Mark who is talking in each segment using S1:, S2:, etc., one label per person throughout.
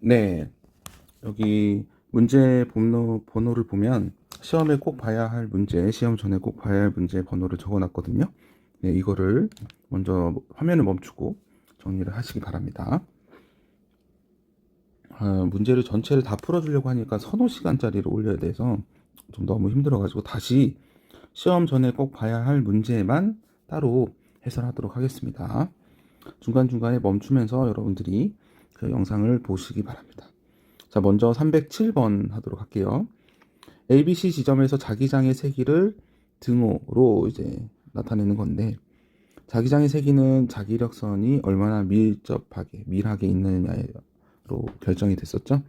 S1: 네, 여기 문제 번호를 보면 시험에 꼭 봐야 할 문제, 시험 전에 꼭 봐야 할 문제 번호를 적어놨거든요. 네, 이거를 먼저 화면을 멈추고 정리를 하시기 바랍니다. 문제를 전체를 다 풀어주려고 하니까 서너 시간짜리를 올려야 돼서 좀 너무 힘들어가지고 다시 시험 전에 꼭 봐야 할 문제만 따로 해설하도록 하겠습니다. 중간중간에 멈추면서 여러분들이 그 영상을 보시기 바랍니다. 자, 먼저 307번 하도록 할게요. ABC 지점에서 자기장의 세기를 등호로 이제 나타내는 건데, 자기장의 세기는 자기력선이 얼마나 밀하게 있느냐로 결정이 됐었죠.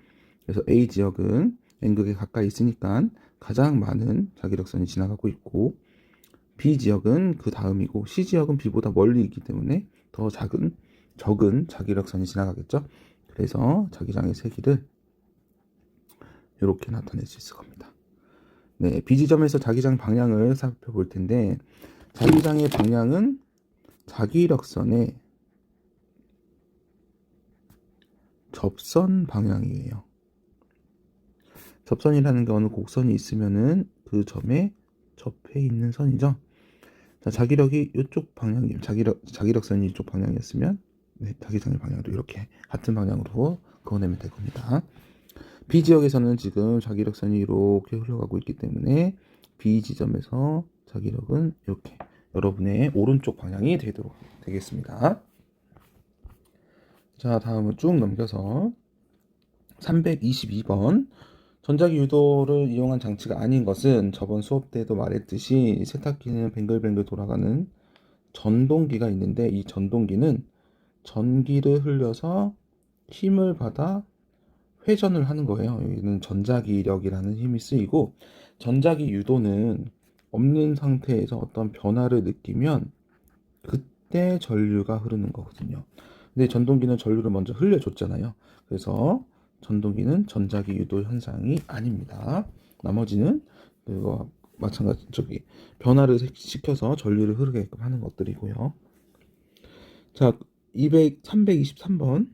S1: 그래서 A 지역은 N극에 가까이 있으니까 가장 많은 자기력선이 지나가고 있고, B 지역은 그 다음이고, C 지역은 B보다 멀리 있기 때문에 더 적은 자기력선이 지나가겠죠. 그래서 자기장의 세기를 이렇게 나타낼 수 있을 겁니다. 네, B 지점에서 자기장 방향을 살펴볼 텐데, 자기장의 방향은 자기력선의 접선 방향이에요. 접선이라는 게 어느 곡선이 있으면은 그 점에 접해 있는 선이죠. 자, 자기력이 이쪽 방향이면 자기력선이 이쪽 방향이었으면 네, 자기장의 방향도 이렇게 같은 방향으로 그어내면 될 겁니다. B 지역에서는 지금 자기력선이 이렇게 흘러가고 있기 때문에 B 지점에서 자기력은 이렇게 여러분의 오른쪽 방향이 되겠습니다. 자, 다음은 쭉 넘겨서 322번. 전자기 유도를 이용한 장치가 아닌 것은 저번 수업 때도 말했듯이 세탁기는 뱅글뱅글 돌아가는 전동기가 있는데, 이 전동기는 전기를 흘려서 힘을 받아 회전을 하는 거예요. 여기는 전자기력이라는 힘이 쓰이고, 전자기 유도는 없는 상태에서 어떤 변화를 느끼면 그때 전류가 흐르는 거거든요. 근데 전동기는 전류를 먼저 흘려줬잖아요. 그래서 전동기는 전자기 유도 현상이 아닙니다. 나머지는 그거 마찬가지 변화를 시켜서 전류를 흐르게끔 하는 것들이고요. 자, 323번.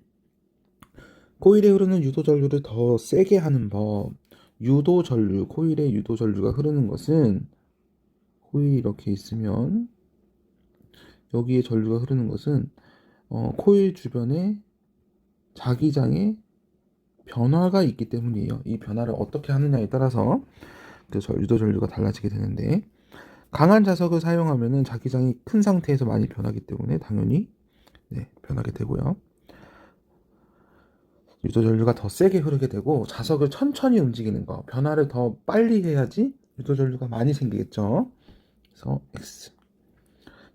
S1: 코일에 흐르는 유도 전류를 더 세게 하는 법. 유도 전류, 코일에 유도 전류가 흐르는 것은 코일이 이렇게 있으면 여기에 전류가 흐르는 것은 코일 주변에 자기장에 변화가 있기 때문이에요. 이 변화를 어떻게 하느냐에 따라서 그 유도 전류가 달라지게 되는데, 강한 자석을 사용하면은 자기장이 큰 상태에서 많이 변하기 때문에 당연히 변하게 되고요. 유도 전류가 더 세게 흐르게 되고, 자석을 천천히 움직이는 거, 변화를 더 빨리 해야지 유도 전류가 많이 생기겠죠. 그래서 X.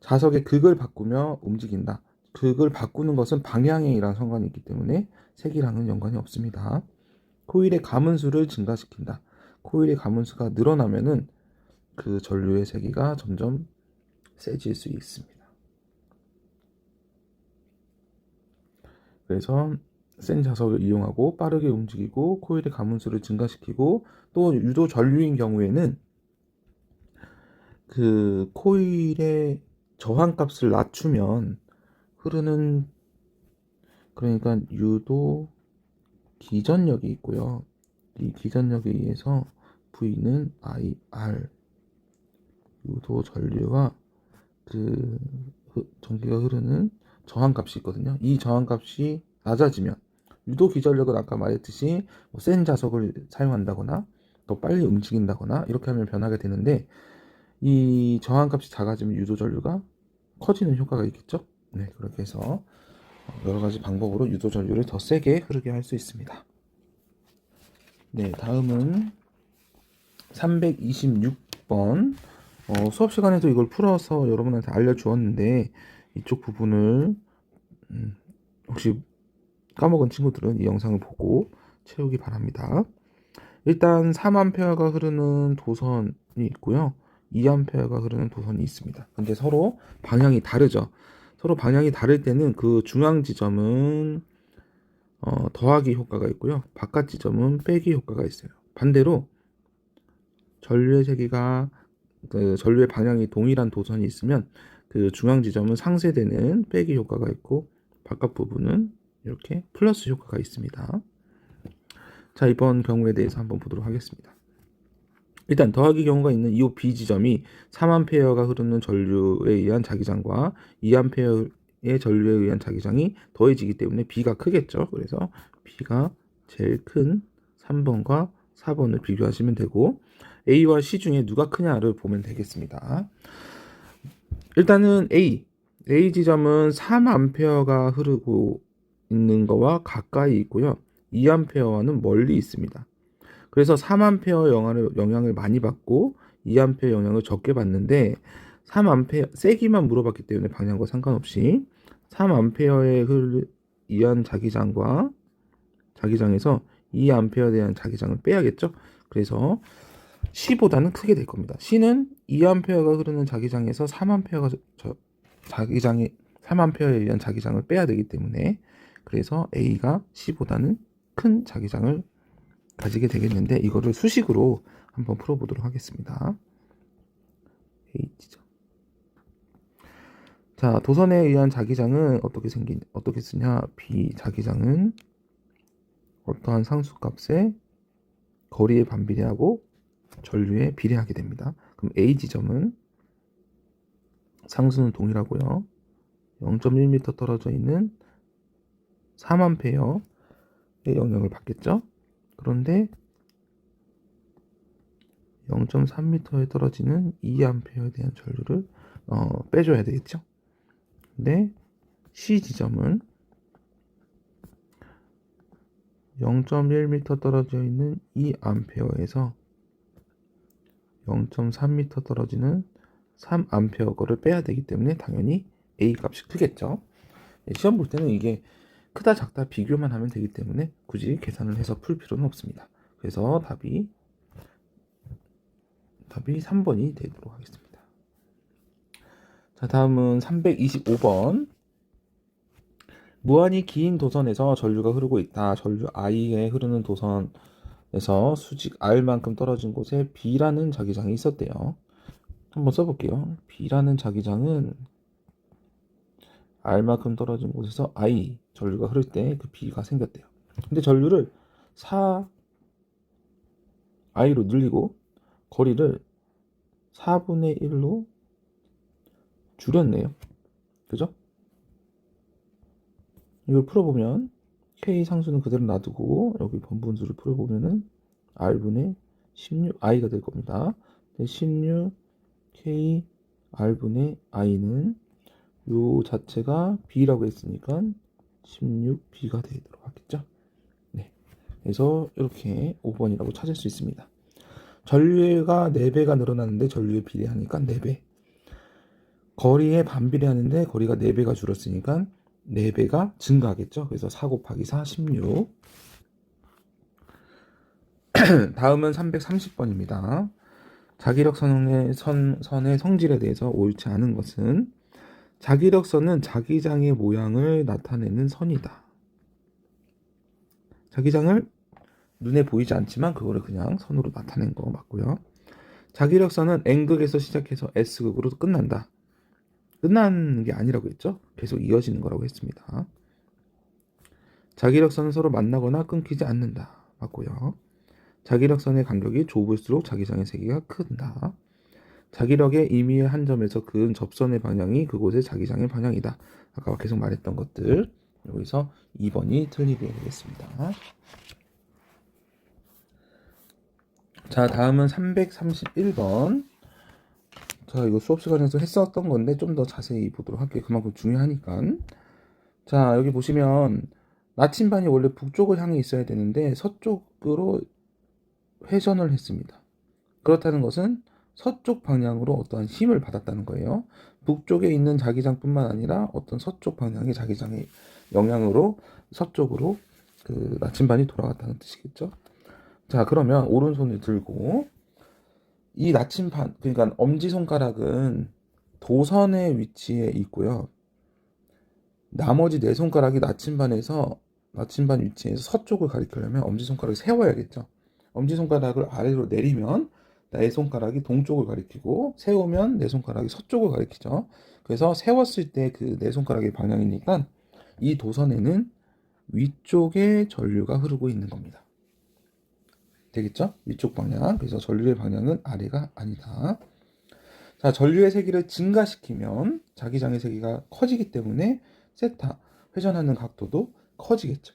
S1: 자석의 극을 바꾸며 움직인다. 극을 바꾸는 것은 방향이랑 상관이 있기 때문에 색이랑은 연관이 없습니다. 코일의 가문수를 증가시킨다. 코일의 가문수가 늘어나면은 그 전류의 세기가 점점 세질 수 있습니다. 그래서 센 자석을 이용하고 빠르게 움직이고 코일의 가문수를 증가시키고, 또 유도 전류인 경우에는 그 코일의 저항값을 낮추면 흐르는, 그러니까 유도 기전력이 있고요. 이 기전력에 의해서 V는 IR, 유도 전류와 그 전기가 흐르는 저항값이 있거든요. 이 저항값이 낮아지면 유도 기전력은 아까 말했듯이 센 자석을 사용한다거나 더 빨리 움직인다거나 이렇게 하면 변하게 되는데, 이 저항값이 작아지면 유도 전류가 커지는 효과가 있겠죠. 네, 그렇게 해서 여러 가지 방법으로 유도 전류를 더 세게 흐르게 할 수 있습니다. 네, 다음은 326번. 수업 시간에도 이걸 풀어서 여러분한테 알려주었는데, 이쪽 부분을 혹시 까먹은 친구들은 이 영상을 보고 채우기 바랍니다. 일단 3A가 흐르는 도선이 있고요, 2A가 흐르는 도선이 있습니다. 근데 서로 방향이 다르죠. 서로 방향이 다를 때는 그 중앙 지점은 더하기 효과가 있고요, 바깥 지점은 빼기 효과가 있어요. 반대로 전류의 세기가 그 전류의 방향이 동일한 도선이 있으면 그 중앙 지점은 상쇄되는 빼기 효과가 있고, 바깥 부분은 이렇게 플러스 효과가 있습니다. 자, 이번 경우에 대해서 한번 보도록 하겠습니다. 일단 더하기 경우가 있는 이 B 지점이 3A가 흐르는 전류에 의한 자기장과 2A의 전류에 의한 자기장이 더해지기 때문에 B가 크겠죠. 그래서 B가 제일 큰 3번과 4번을 비교하시면 되고 A와 C 중에 누가 크냐를 보면 되겠습니다. 일단은 A 지점은 3A가 흐르고 있는 거와 가까이 있고요. 2A와는 멀리 있습니다. 그래서 3A 영향을 많이 받고 2A 영향을 적게 받는데 3A 세기만 물어봤기 때문에 방향과 상관없이 3A에 의한 자기장과 자기장에서 2A에 대한 자기장을 빼야겠죠. 그래서 C보다는 크게 될 겁니다. C는 2A가 흐르는 자기장에서 3A가 자기장이 3A에 의한 자기장을 빼야 되기 때문에 그래서 A가 C보다는 큰 자기장을 가지게 되겠는데 이거를 수식으로 한번 풀어보도록 하겠습니다. H죠. 자, 도선에 의한 자기장은 어떻게 쓰냐? B 자기장은 어떠한 상수값에 거리에 반비례하고 전류에 비례하게 됩니다. 그럼 A 지점은 상수는 동일하고요. 0.1m 떨어져 있는 3A의 영향을 받겠죠. 그런데 0.3m에 떨어지는 2A에 대한 전류를 빼줘야 되겠죠. 근데 C 지점은 0.1m 떨어져 있는 2A에서 0.3m 떨어지는 3A 거를 빼야 되기 때문에 당연히 A 값이 크겠죠. 시험 볼 때는 이게 크다 작다 비교만 하면 되기 때문에 굳이 계산을 해서 풀 필요는 없습니다. 그래서 답이 3번이 되도록 하겠습니다. 자, 다음은 325번. 무한히 긴 도선에서 전류가 흐르고 있다. 전류 I에 흐르는 도선에서 수직 R만큼 떨어진 곳에 B라는 자기장이 있었대요. 한번 써볼게요. B라는 자기장은 R만큼 떨어진 곳에서 I 전류가 흐를 때 그 B가 생겼대요. 근데 전류를 4I로 늘리고 거리를 4분의 1로 줄였네요. 그죠? 이걸 풀어보면 K 상수는 그대로 놔두고 여기 번분수를 풀어보면은 R분의 16I가 될 겁니다. 16K R분의 I는 요 자체가 B라고 했으니까 16B가 되도록 하겠죠. 네. 그래서 이렇게 5번이라고 찾을 수 있습니다. 전류가 4배가 늘어났는데 전류에 비례하니까 4배. 거리에 반비례하는데 거리가 4배가 줄었으니까 4배가 증가하겠죠. 그래서 4 곱하기 4, 16. 다음은 330번입니다. 자기력선의 선의 성질에 대해서 옳지 않은 것은 자기력선은 자기장의 모양을 나타내는 선이다. 자기장을 눈에 보이지 않지만 그거를 그냥 선으로 나타낸 거 맞고요. 자기력선은 N극에서 시작해서 S극으로 끝난다. 끝나는 게 아니라고 했죠. 계속 이어지는 거라고 했습니다. 자기력선은 서로 만나거나 끊기지 않는다. 맞고요. 자기력선의 간격이 좁을수록 자기장의 세기가 큰다. 자기력의 임의의 한 점에서 그은 접선의 방향이 그곳의 자기장의 방향이다. 아까 계속 말했던 것들. 여기서 2번이 틀리게 되겠습니다. 자, 다음은 331번. 자, 이거 수업 시간에서 했었던 건데 좀 더 자세히 보도록 할게요. 그만큼 중요하니까. 자, 여기 보시면 나침반이 원래 북쪽을 향해 있어야 되는데 서쪽으로 회전을 했습니다. 그렇다는 것은 서쪽 방향으로 어떠한 힘을 받았다는 거예요. 북쪽에 있는 자기장뿐만 아니라 어떤 서쪽 방향의 자기장의 영향으로 서쪽으로 그 나침반이 돌아갔다는 뜻이겠죠. 자, 그러면 오른손을 들고 이 나침반, 그러니까 엄지손가락은 도선의 위치에 있고요. 나머지 네 손가락이 나침반 위치에서 서쪽을 가리키려면 엄지손가락을 세워야겠죠. 엄지손가락을 아래로 내리면 내 손가락이 동쪽을 가리키고 세우면 내 손가락이 서쪽을 가리키죠. 그래서 세웠을 때 그 내 손가락의 방향이니까 이 도선에는 위쪽에 전류가 흐르고 있는 겁니다. 되겠죠? 위쪽 방향. 그래서 전류의 방향은 아래가 아니다. 자, 전류의 세기를 증가시키면 자기장의 세기가 커지기 때문에 세타, 회전하는 각도도 커지겠죠.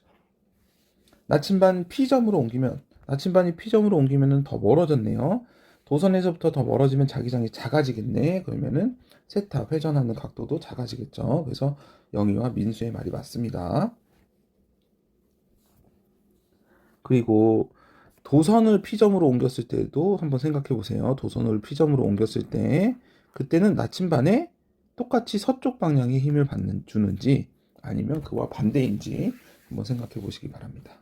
S1: 나침반 P점으로 옮기면, 나침반이 P점으로 옮기면 더 멀어졌네요. 도선에서부터 더 멀어지면 자기장이 작아지겠네. 그러면은 세타, 회전하는 각도도 작아지겠죠. 그래서 영희와 민수의 말이 맞습니다. 그리고 도선을 P점으로 옮겼을 때도 한번 생각해 보세요. 도선을 P점으로 옮겼을 때 그때는 나침반에 똑같이 서쪽 방향의 힘을 주는지 아니면 그와 반대인지 한번 생각해 보시기 바랍니다.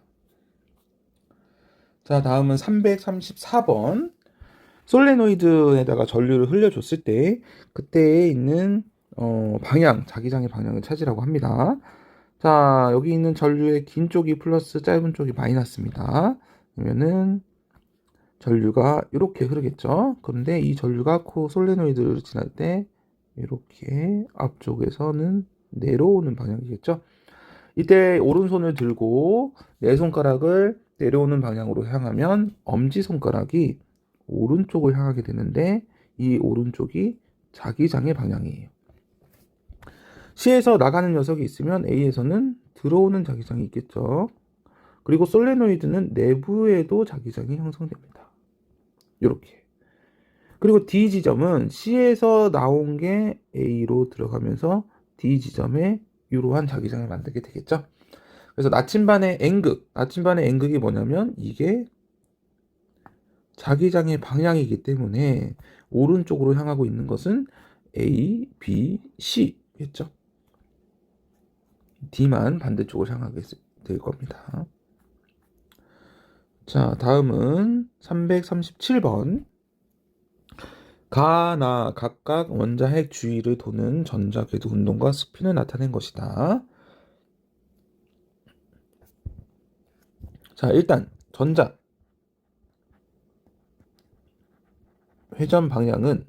S1: 자, 다음은 334번. 솔레노이드에다가 전류를 흘려줬을 때 그때에 있는 방향, 자기장의 방향을 찾으라고 합니다. 자, 여기 있는 전류의 긴 쪽이 플러스, 짧은 쪽이 마이너스입니다. 그러면은 전류가 이렇게 흐르겠죠. 그런데 이 전류가 솔레노이드를 지날 때 이렇게 앞쪽에서는 내려오는 방향이겠죠. 이때 오른손을 들고 내 손가락을 내려오는 방향으로 향하면 엄지손가락이 오른쪽을 향하게 되는데 이 오른쪽이 자기장의 방향이에요. C에서 나가는 녀석이 있으면 A에서는 들어오는 자기장이 있겠죠. 그리고 솔레노이드는 내부에도 자기장이 형성됩니다. 이렇게. 그리고 D 지점은 C에서 나온 게 A로 들어가면서 D 지점에 이러한 자기장을 만들게 되겠죠. 그래서 나침반의 N극이 뭐냐면 이게 자기장의 방향이기 때문에 오른쪽으로 향하고 있는 것은 A, B, C겠죠. D만 반대쪽으로 향하게 될 겁니다. 자, 다음은 337번. 가나 각각 원자핵 주위를 도는 전자 궤도 운동과 스핀을 나타낸 것이다. 자, 일단 전자 회전 방향은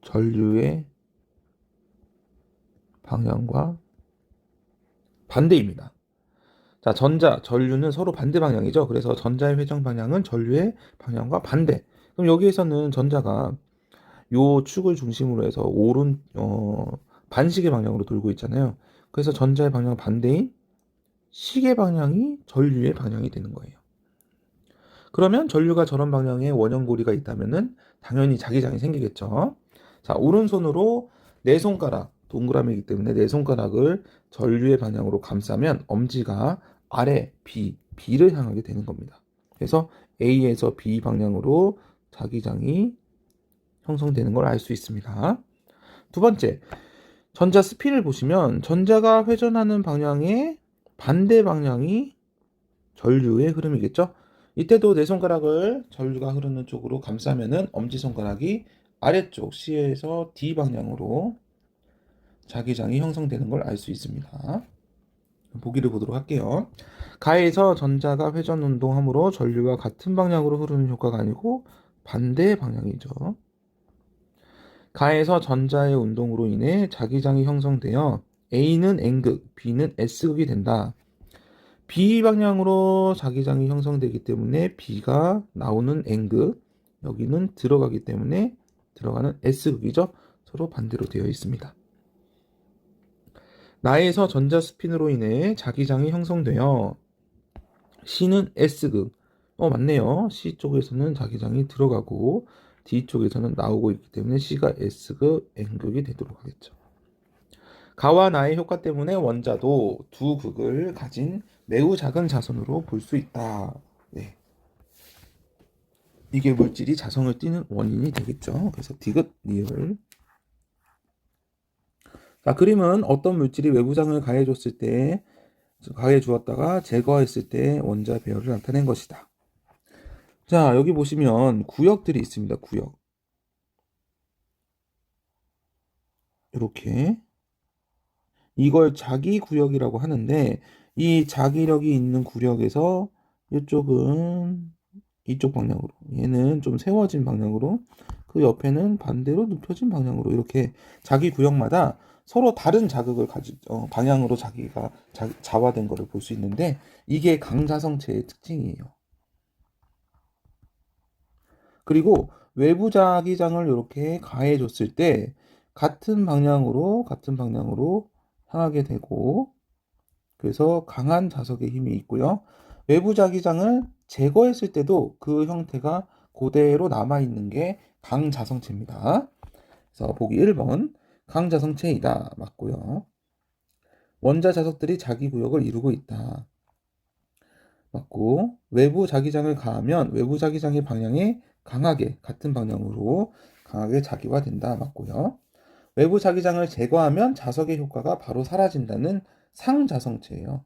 S1: 전류의 방향과 반대입니다. 자, 전류는 서로 반대 방향이죠. 그래서 전자의 회전 방향은 전류의 방향과 반대. 그럼 여기에서는 전자가 요 축을 중심으로 해서 반시계 방향으로 돌고 있잖아요. 그래서 전자의 방향 반대인 시계 방향이 전류의 방향이 되는 거예요. 그러면 전류가 저런 방향에 원형고리가 있다면은 당연히 자기장이 생기겠죠. 자, 오른손으로 네 손가락, 동그라미이기 때문에 네 손가락을 전류의 방향으로 감싸면 엄지가 아래 B를 향하게 되는 겁니다. 그래서 A에서 B 방향으로 자기장이 형성되는 걸 알 수 있습니다. 두 번째, 전자 스핀을 보시면 전자가 회전하는 방향의 반대 방향이 전류의 흐름이겠죠? 이때도 내 손가락을 전류가 흐르는 쪽으로 감싸면은 엄지손가락이 아래쪽 C에서 D 방향으로 자기장이 형성되는 걸 알 수 있습니다. 보기를 보도록 할게요. 가에서 전자가 회전 운동함으로 전류가 같은 방향으로 흐르는 효과가 아니고 반대 방향이죠. 가에서 전자의 운동으로 인해 자기장이 형성되어 A는 N극, B는 S극이 된다. B 방향으로 자기장이 형성되기 때문에 B가 나오는 N극, 여기는 들어가기 때문에 들어가는 S극이죠. 서로 반대로 되어 있습니다. 나에서 전자 스핀으로 인해 자기장이 형성되어 C는 S극, 맞네요. C 쪽에서는 자기장이 들어가고 D 쪽에서는 나오고 있기 때문에 C가 S극, N극이 되도록 하겠죠. 가와 나의 효과 때문에 원자도 두 극을 가진 매우 작은 자선으로 볼 수 있다. 네. 이게 물질이 자성을 띠는 원인이 되겠죠. 그래서 디귿, 리을. 자, 그림은 어떤 물질이 외부장을 가해 주었다가 제거했을 때 원자 배열을 나타낸 것이다. 자, 여기 보시면 구역들이 있습니다. 구역. 이렇게. 이걸 자기 구역이라고 하는데 이 자기력이 있는 구역에서 이쪽은 이쪽 방향으로, 얘는 좀 세워진 방향으로, 그 옆에는 반대로 눕혀진 방향으로 이렇게 자기 구역마다 서로 다른 자극을 방향으로 자기가 자화된 거를 볼 수 있는데 이게 강자성체의 특징이에요. 그리고 외부 자기장을 이렇게 가해줬을 때 같은 방향으로 향하게 되고 그래서 강한 자석의 힘이 있고요. 외부 자기장을 제거했을 때도 그 형태가 그대로 남아있는 게 강자성체입니다. 그래서 보기 1번 강자성체이다 맞고요. 원자 자석들이 자기 구역을 이루고 있다 맞고 외부 자기장을 가하면 외부 자기장의 방향에 강하게 같은 방향으로 강하게 자기화된다 맞고요. 외부 자기장을 제거하면 자석의 효과가 바로 사라진다는 상자성체예요.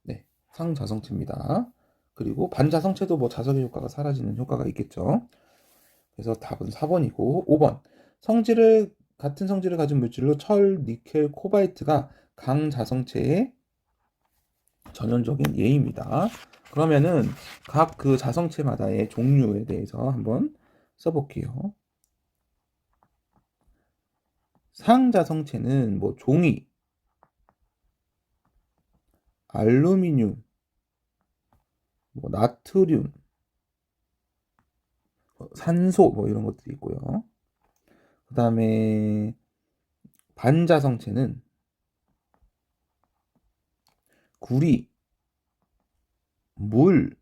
S1: 네, 상자성체입니다. 그리고 반자성체도 뭐 자석의 효과가 사라지는 효과가 있겠죠. 그래서 답은 4번이고 5번 같은 성질을 가진 물질로 철, 니켈, 코발트가 강자성체의 전형적인 예입니다. 그러면은 각 그 자성체마다의 종류에 대해서 한번 써볼게요. 상자성체는 뭐 종이, 알루미늄, 뭐 나트륨, 산소 뭐 이런 것들이 있고요. 그 다음에 반자성체는 구리, 물,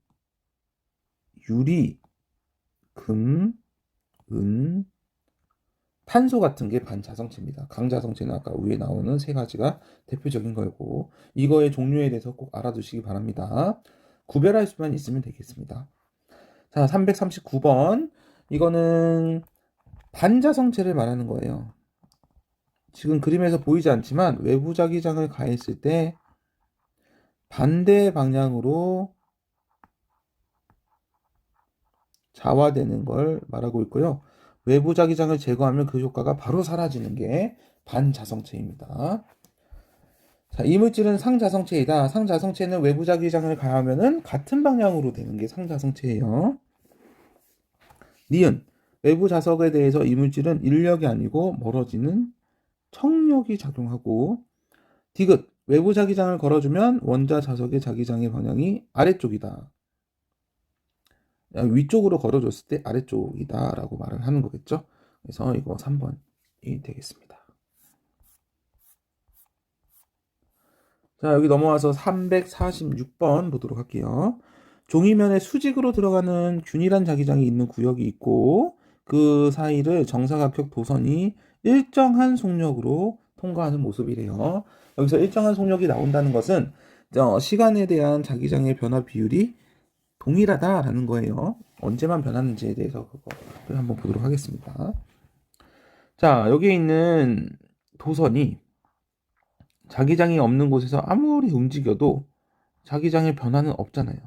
S1: 유리, 금, 은, 탄소 같은 게 반자성체입니다. 강자성체는 아까 위에 나오는 세 가지가 대표적인 거고 이거의 종류에 대해서 꼭 알아두시기 바랍니다. 구별할 수만 있으면 되겠습니다. 자, 339번 이거는 반자성체를 말하는 거예요. 지금 그림에서 보이지 않지만 외부 자기장을 가했을 때 반대 방향으로 자화되는 걸 말하고 있고요. 외부 자기장을 제거하면 그 효과가 바로 사라지는 게 반자성체입니다. 자, 이물질은 상자성체이다. 상자성체는 외부 자기장을 가하면은 같은 방향으로 되는 게 상자성체예요. 니은 외부 자석에 대해서 이물질은 인력이 아니고 멀어지는 청력이 작용하고 디귿 외부 자기장을 걸어주면 원자 자석의 자기장의 방향이 아래쪽이다. 위쪽으로 걸어줬을 때 아래쪽이다라고 말을 하는 거겠죠. 그래서 이거 3번이 되겠습니다. 자, 여기 넘어와서 346번 보도록 할게요. 종이면에 수직으로 들어가는 균일한 자기장이 있는 구역이 있고 그 사이를 정사각형 도선이 일정한 속력으로 통과하는 모습이래요. 여기서 일정한 속력이 나온다는 것은 시간에 대한 자기장의 변화 비율이 동일하다라는 거예요. 언제만 변하는지에 대해서 그거 한번 보도록 하겠습니다. 자, 여기에 있는 도선이 자기장이 없는 곳에서 아무리 움직여도 자기장의 변화는 없잖아요.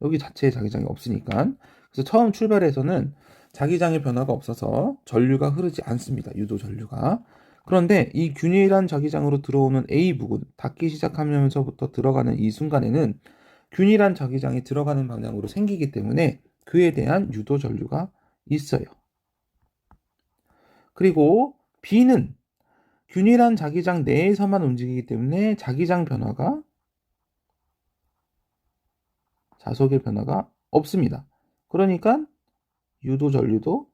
S1: 여기 자체에 자기장이 없으니까. 그래서 처음 출발에서는 자기장의 변화가 없어서 전류가 흐르지 않습니다. 유도 전류가. 그런데 이 균일한 자기장으로 들어오는 A 부분, 닫기 시작하면서부터 들어가는 이 순간에는 균일한 자기장이 들어가는 방향으로 생기기 때문에 그에 대한 유도 전류가 있어요. 그리고 B는 균일한 자기장 내에서만 움직이기 때문에 자기장 변화가 자석의 변화가 없습니다. 그러니까 유도 전류도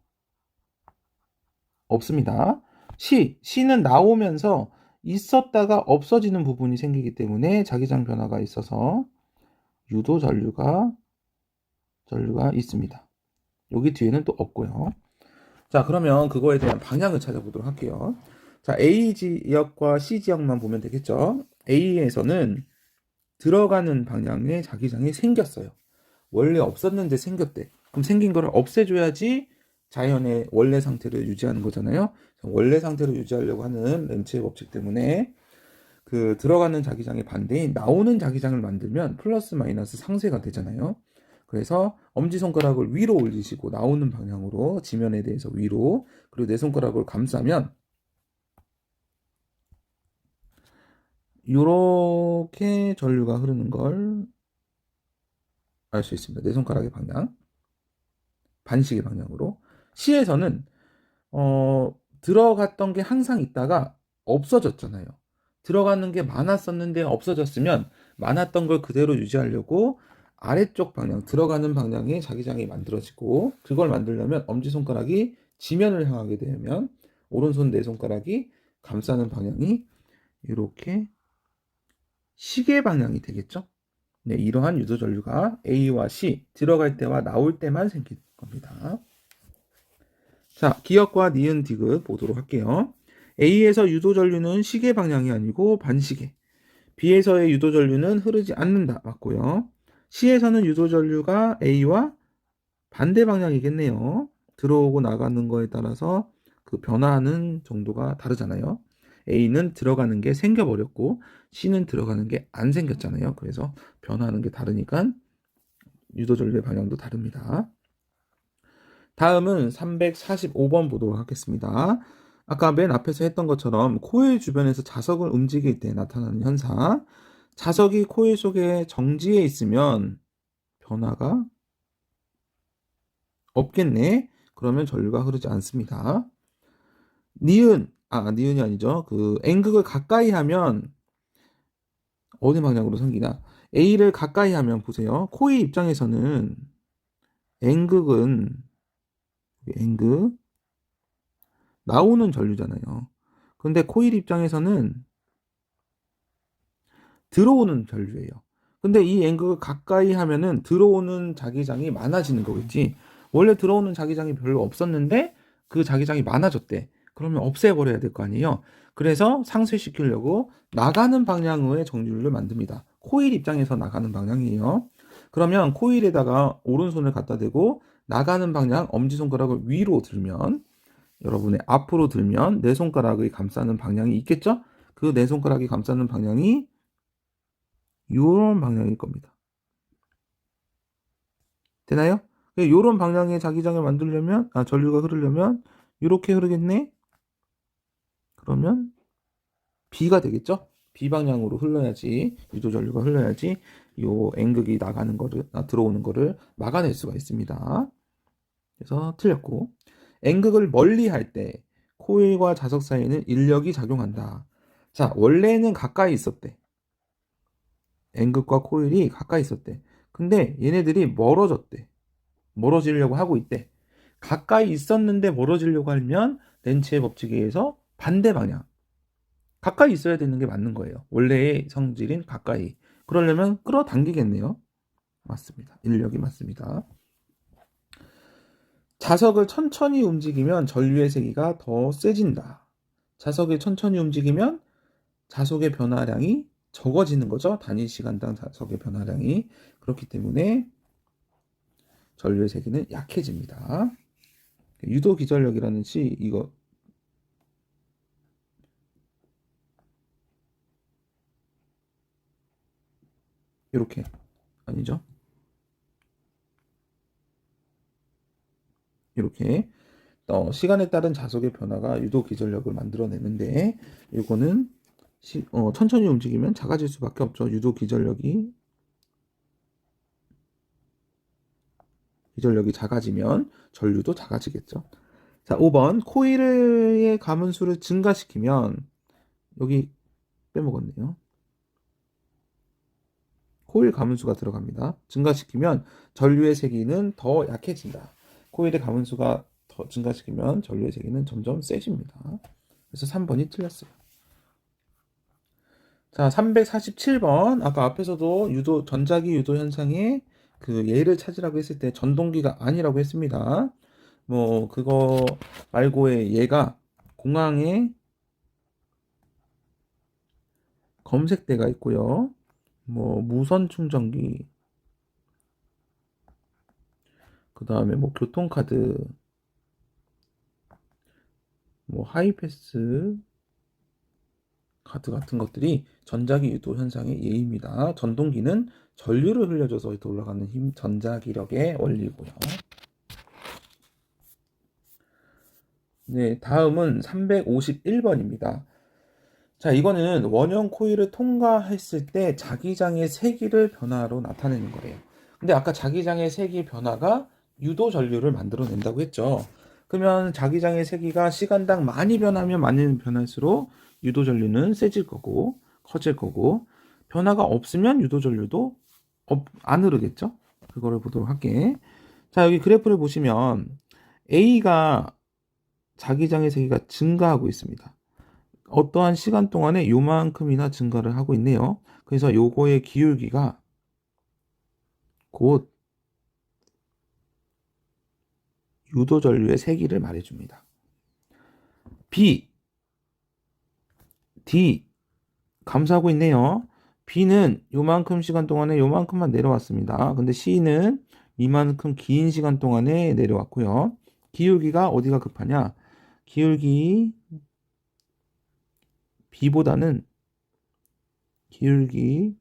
S1: 없습니다. C는 나오면서 있었다가 없어지는 부분이 생기기 때문에 자기장 변화가 있어서 유도 전류가 있습니다. 여기 뒤에는 또 없고요. 자, 그러면 그거에 대한 방향을 찾아보도록 할게요. 자, A 지역과 C 지역만 보면 되겠죠. A에서는 들어가는 방향에 자기장이 생겼어요. 원래 없었는데 생겼대. 그럼 생긴 거를 없애줘야지 자연의 원래 상태를 유지하는 거잖아요. 원래 상태를 유지하려고 하는 렌츠의 법칙 때문에 그 들어가는 자기장의 반대인 나오는 자기장을 만들면 플러스 마이너스 상쇄가 되잖아요. 그래서 엄지손가락을 위로 올리시고 나오는 방향으로 지면에 대해서 위로 그리고 내 손가락을 감싸면 이렇게 전류가 흐르는 걸 알 수 있습니다. 내 손가락의 방향. 반시계 방향으로. C에서는 들어갔던 게 항상 있다가 없어졌잖아요. 들어가는 게 많았었는데 없어졌으면 많았던 걸 그대로 유지하려고 아래쪽 방향, 들어가는 방향에 자기장이 만들어지고, 그걸 만들려면 엄지손가락이 지면을 향하게 되면 오른손 네 손가락이 감싸는 방향이 이렇게 시계 방향이 되겠죠. 네, 이러한 유도전류가 A와 C, 들어갈 때와 나올 때만 생길 겁니다. 자, 기역과 니은 디귿 보도록 할게요. A에서 유도전류는 시계 방향이 아니고 반시계. B에서의 유도전류는 흐르지 않는다. 맞고요. C에서는 유도전류가 A와 반대 방향이겠네요. 들어오고 나가는 거에 따라서 그 변화하는 정도가 다르잖아요. A는 들어가는 게 생겨버렸고 C는 들어가는 게 안 생겼잖아요. 그래서 변화하는 게 다르니까 유도전류의 방향도 다릅니다. 다음은 345번 보도록 하겠습니다. 아까 맨 앞에서 했던 것처럼 코일 주변에서 자석을 움직일 때 나타나는 현상. 자석이 코일 속에 정지해 있으면 변화가 없겠네. 그러면 전류가 흐르지 않습니다. 니은이 아니죠. 그 N극을 가까이 하면 어느 방향으로 생기나? A를 가까이 하면 보세요. 코일 입장에서는 N극은 N극 나오는 전류잖아요. 근데 코일 입장에서는 들어오는 전류예요. 근데 이 N극을 가까이 하면은 들어오는 자기장이 많아지는 거겠지. 원래 들어오는 자기장이 별로 없었는데 그 자기장이 많아졌대. 그러면 없애버려야 될 거 아니에요. 그래서 상쇄시키려고 나가는 방향의 정류를 만듭니다. 코일 입장에서 나가는 방향이에요. 그러면 코일에다가 오른손을 갖다 대고 나가는 방향 엄지손가락을 위로 들면, 여러분의 앞으로 들면 네 손가락이 감싸는 방향이 있겠죠? 그 네 손가락이 감싸는 방향이 이런 방향일 겁니다. 되나요? 이런 방향의 자기장을 만들려면, 전류가 흐르려면 이렇게 흐르겠네? 그러면 B가 되겠죠? B 방향으로 흘러야지, 유도 전류가 흘러야지 요 N극이 나가는 거를, 들어오는 거를 막아낼 수가 있습니다. 그래서 틀렸고, N극을 멀리 할 때 코일과 자석 사이에는 인력이 작용한다. 자, 원래는 가까이 있었대. N극과 코일이 가까이 있었대. 근데 얘네들이 멀어졌대. 멀어지려고 하고 있대. 가까이 있었는데 멀어지려고 하면 렌츠의 법칙에 의해서 반대 방향. 가까이 있어야 되는 게 맞는 거예요. 원래의 성질인 가까이. 그러려면 끌어당기겠네요. 맞습니다. 인력이 맞습니다. 자석을 천천히 움직이면 전류의 세기가 더 세진다. 자석을 천천히 움직이면 자석의 변화량이 적어지는 거죠. 단위 시간당 자석의 변화량이. 그렇기 때문에 전류의 세기는 약해집니다. 유도 기전력이라는 시, 이거 이렇게 아니죠? 이렇게 시간에 따른 자석의 변화가 유도 기전력을 만들어내는데, 이거는 천천히 움직이면 작아질 수밖에 없죠. 유도 기전력이 작아지면 전류도 작아지겠죠. 자, 5번 코일의 가문수를 증가시키면, 여기 빼먹었네요. 코일 가문수가 들어갑니다. 증가시키면 전류의 세기는 더 약해진다. 코일의 가문수가 더 증가시키면 전류의 세기는 점점 세집니다. 그래서 3번이 틀렸어요. 자, 347번. 아까 앞에서도 전자기 유도 현상의 그 예를 찾으라고 했을 때 전동기가 아니라고 했습니다. 뭐 그거 말고의 예가 공항에 검색대가 있고요. 뭐 무선 충전기, 그 다음에 뭐 교통카드, 뭐 하이패스 카드 같은 것들이 전자기 유도 현상의 예입니다. 전동기는 전류를 흘려줘서 돌아가는 힘, 전자기력의 원리고요. 네, 다음은 351번입니다. 자, 이거는 원형 코일을 통과했을 때 자기장의 세기를 변화로 나타내는 거예요. 근데 아까 자기장의 세기 변화가 유도 전류를 만들어낸다고 했죠. 그러면 자기장의 세기가 시간당 많이 변하면 많이 변할수록 유도 전류는 세질 거고 커질 거고, 변화가 없으면 유도 전류도 안 흐르겠죠. 그거를 보도록 할게. 자, 여기 그래프를 보시면 A가 자기장의 세기가 증가하고 있습니다. 어떠한 시간 동안에 요만큼이나 증가를 하고 있네요. 그래서 요거의 기울기가 곧 유도 전류의 세기를 말해줍니다. B, D 감소하고 있네요. B는 요만큼 시간 동안에 요만큼만 내려왔습니다. 근데 C는 이만큼 긴 시간 동안에 내려왔고요. 기울기가 어디가 급하냐? 기울기 B보다는 기울기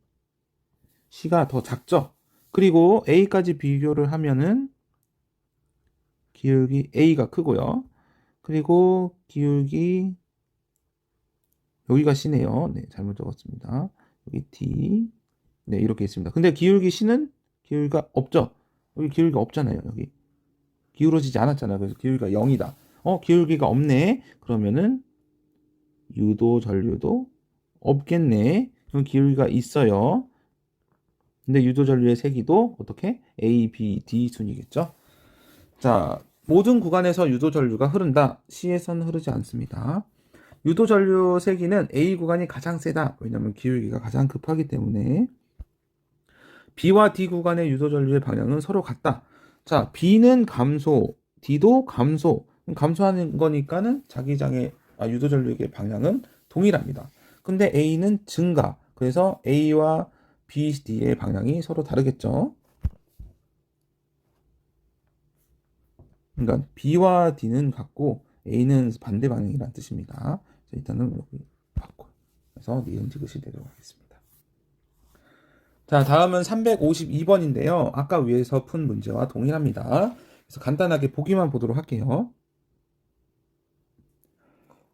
S1: C가 더 작죠. 그리고 A까지 비교를 하면은 기울기 A가 크고요. 그리고 기울기 여기가 C네요. 네, 잘못 적었습니다. 여기 D. 네, 이렇게 있습니다. 근데 기울기 C는 기울기가 없죠. 여기 기울기가 없잖아요. 여기 기울어지지 않았잖아요. 그래서 기울기가 0이다. 기울기가 없네. 그러면은 유도 전류도 없겠네. 그럼 기울기가 있어요. 근데 유도 전류의 세기도 어떻게? A, B, D 순이겠죠. 자, 모든 구간에서 유도 전류가 흐른다. C에서는 흐르지 않습니다. 유도 전류 세기는 A 구간이 가장 세다. 왜냐하면 기울기가 가장 급하기 때문에. B와 D 구간의 유도 전류의 방향은 서로 같다. 자, B는 감소, D도 감소. 감소하는 거니까는 자기장의 유도 전류의 방향은 동일합니다. 근데 A는 증가. 그래서 A와 B, D의 방향이 서로 다르겠죠. 그러니까 B와 D는 같고 A는 반대 방향이라는 뜻입니다. 일단은 여기 바꿔. 그래서 니은 지그시 내려가겠습니다. 자, 다음은 352번인데요. 아까 위에서 푼 문제와 동일합니다. 그래서 간단하게 보기만 보도록 할게요.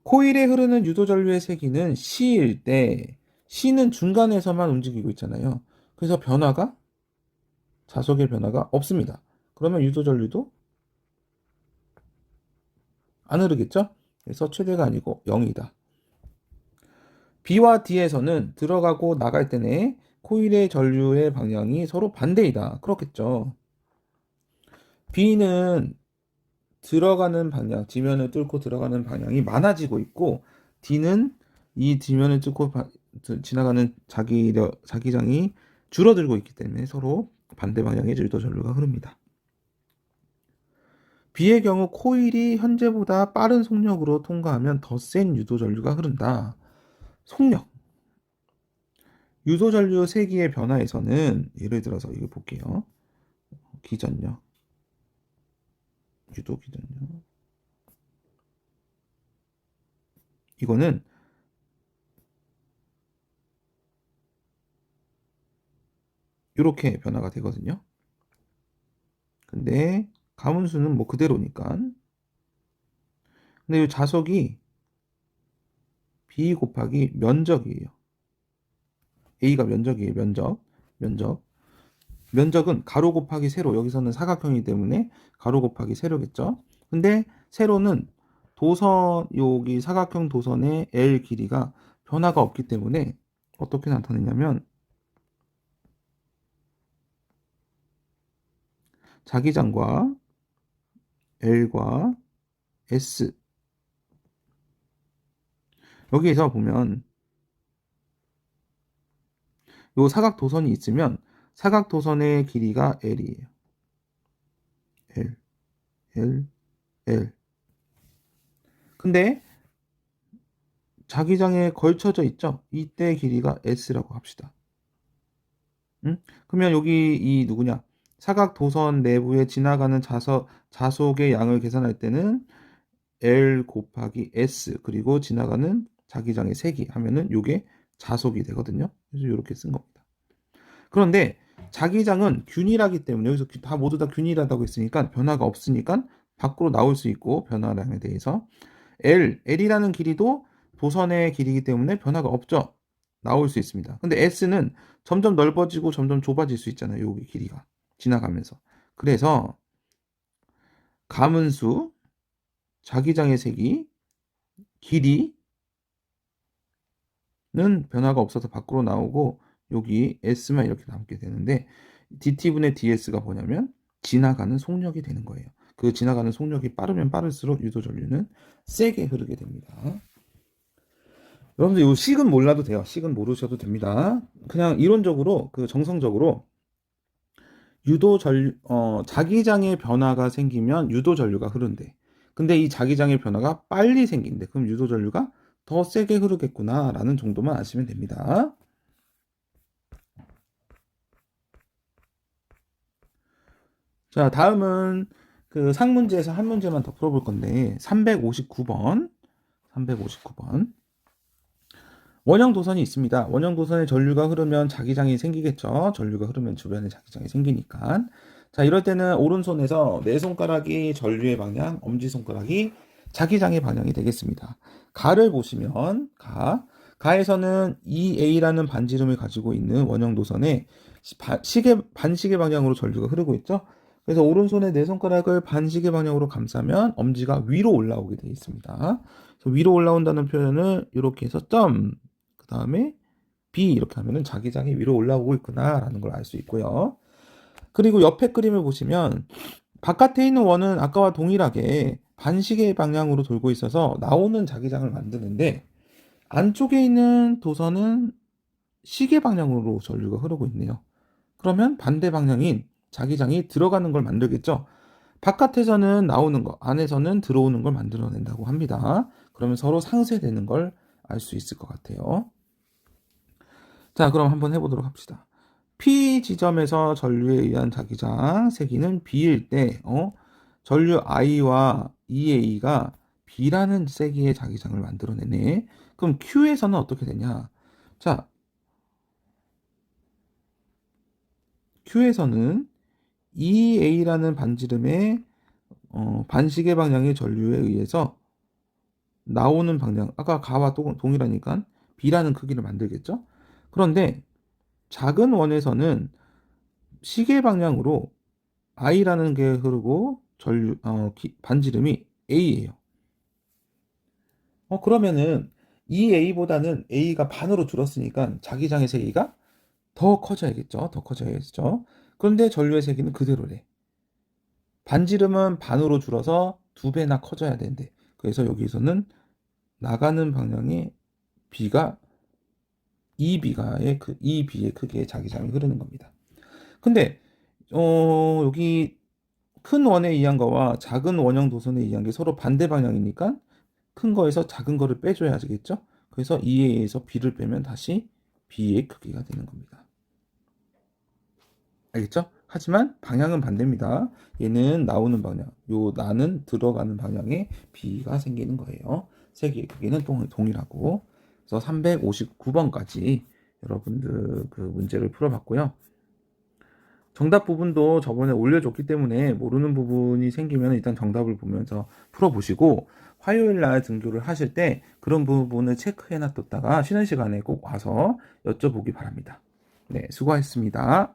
S1: 코일에 흐르는 유도 전류의 세기는 C일 때 C는 중간에서만 움직이고 있잖아요. 그래서 자속의 변화가 없습니다. 그러면 유도 전류도 안 흐르겠죠? 그래서 최대가 아니고 0이다. B와 D에서는 들어가고 나갈 때내 코일의 전류의 방향이 서로 반대이다. 그렇겠죠. B는 들어가는 방향, 지면을 뚫고 들어가는 방향이 많아지고 있고, D는 이 지면을 뚫고 지나가는 자기장이 줄어들고 있기 때문에 서로 반대 방향의 유도 전류가 흐릅니다. B의 경우 코일이 현재보다 빠른 속력으로 통과하면 더 센 유도 전류가 흐른다. 속력. 유도 전류 세기의 변화에서는 예를 들어서 이거 볼게요. 기전력, 유도 기전력. 이거는 이렇게 변화가 되거든요. 근데 가문수는 뭐 그대로니까. 근데 이 자석이 B 곱하기 면적이에요. A가 면적이에요. 면적은 가로 곱하기 세로. 여기서는 사각형이기 때문에 가로 곱하기 세로겠죠. 근데 세로는 여기 사각형 도선의 L 길이가 변화가 없기 때문에 어떻게 나타내냐면 자기장과 L과 S, 여기에서 보면 요 사각 도선이 있으면 사각 도선의 길이가 L이에요. L, L, L. 근데 자기장에 걸쳐져 있죠? 이때 길이가 S라고 합시다. 응? 그러면 여기 이 누구냐? 사각 도선 내부에 지나가는 자속의 양을 계산할 때는 L 곱하기 S 그리고 지나가는 자기장의 세기 하면은 요게 자속이 되거든요. 그래서 이렇게 쓴 겁니다. 그런데 자기장은 균일하기 때문에 여기서 다 모두 다 균일하다고 했으니까 변화가 없으니까 밖으로 나올 수 있고 변화량에 대해서 L이라는 길이도 도선의 길이기 때문에 변화가 없죠. 나올 수 있습니다. 근데 S는 점점 넓어지고 점점 좁아질 수 있잖아요. 여기 길이가 지나가면서. 그래서 가문수, 자기장의 세기, 길이는 변화가 없어서 밖으로 나오고 여기 S만 이렇게 남게 되는데 dt분의 ds가 뭐냐면 지나가는 속력이 되는 거예요. 그 지나가는 속력이 빠르면 빠를수록 유도 전류는 세게 흐르게 됩니다. 여러분들 이 식은 몰라도 돼요. 식은 모르셔도 됩니다. 그냥 이론적으로 정성적으로 자기장의 변화가 생기면 유도 전류가 흐른대. 근데 이 자기장의 변화가 빨리 생긴대. 그럼 유도 전류가 더 세게 흐르겠구나라는 정도만 아시면 됩니다. 자, 다음은 그 상문제에서 한 문제만 더 풀어볼 건데 359번. 원형 도선이 있습니다. 원형 도선에 전류가 흐르면 자기장이 생기겠죠. 전류가 흐르면 주변에 자기장이 생기니까. 자, 이럴 때는 오른손에서 네 손가락이 전류의 방향, 엄지손가락이 자기장의 방향이 되겠습니다. 가를 보시면 가에서는 EA라는 반지름을 가지고 있는 원형 도선에 반시계 방향으로 전류가 흐르고 있죠. 그래서 오른손의 네 손가락을 반시계 방향으로 감싸면 엄지가 위로 올라오게 되어 있습니다. 위로 올라온다는 표현을 이렇게 해서 점, 그 다음에 B 이렇게 하면은 자기장이 위로 올라오고 있구나라는 걸 알 수 있고요. 그리고 옆에 그림을 보시면 바깥에 있는 원은 아까와 동일하게 반시계 방향으로 돌고 있어서 나오는 자기장을 만드는데 안쪽에 있는 도선은 시계 방향으로 전류가 흐르고 있네요. 그러면 반대 방향인 자기장이 들어가는 걸 만들겠죠. 바깥에서는 나오는 거, 안에서는 들어오는 걸 만들어낸다고 합니다. 그러면 서로 상쇄되는 걸 알 수 있을 것 같아요. 자, 그럼 한번 해보도록 합시다. P 지점에서 전류에 의한 자기장 세기는 B일 때 전류 I와 EA가 B라는 세기의 자기장을 만들어내네. 그럼 Q에서는 어떻게 되냐? 자, Q에서는 EA라는 반지름의 반시계 방향의 전류에 의해서 나오는 방향, 아까 가와 동일하니까 B라는 크기를 만들겠죠? 그런데 작은 원에서는 시계 방향으로 I라는 게 흐르고 반지름이 A예요. 그러면은 이 A보다는 A가 반으로 줄었으니까 자기장의 세기가 더 커져야겠죠? 더 커져야겠죠? 그런데 전류의 세기는 그대로래. 반지름은 반으로 줄어서 2배나 커져야 되는데 그래서 여기서는 나가는 방향의 B가 EB의 크기의 자기장이 흐르는 겁니다. 근데 여기 큰 원에 의한 거와 작은 원형 도선에 의한 게 서로 반대 방향이니까 큰 거에서 작은 거를 빼줘야 하겠죠? 그래서 E에서 B를 빼면 다시 B의 크기가 되는 겁니다. 알겠죠? 하지만 방향은 반대입니다. 얘는 나오는 방향, 나는 들어가는 방향에 B가 생기는 거예요. 세 개의 크기는 동일하고. 그래서 359번까지 여러분들 그 문제를 풀어봤고요. 정답 부분도 저번에 올려줬기 때문에 모르는 부분이 생기면 일단 정답을 보면서 풀어보시고 화요일 날 등교를 하실 때 그런 부분을 체크해 놔뒀다가 쉬는 시간에 꼭 와서 여쭤보기 바랍니다. 네, 수고하셨습니다.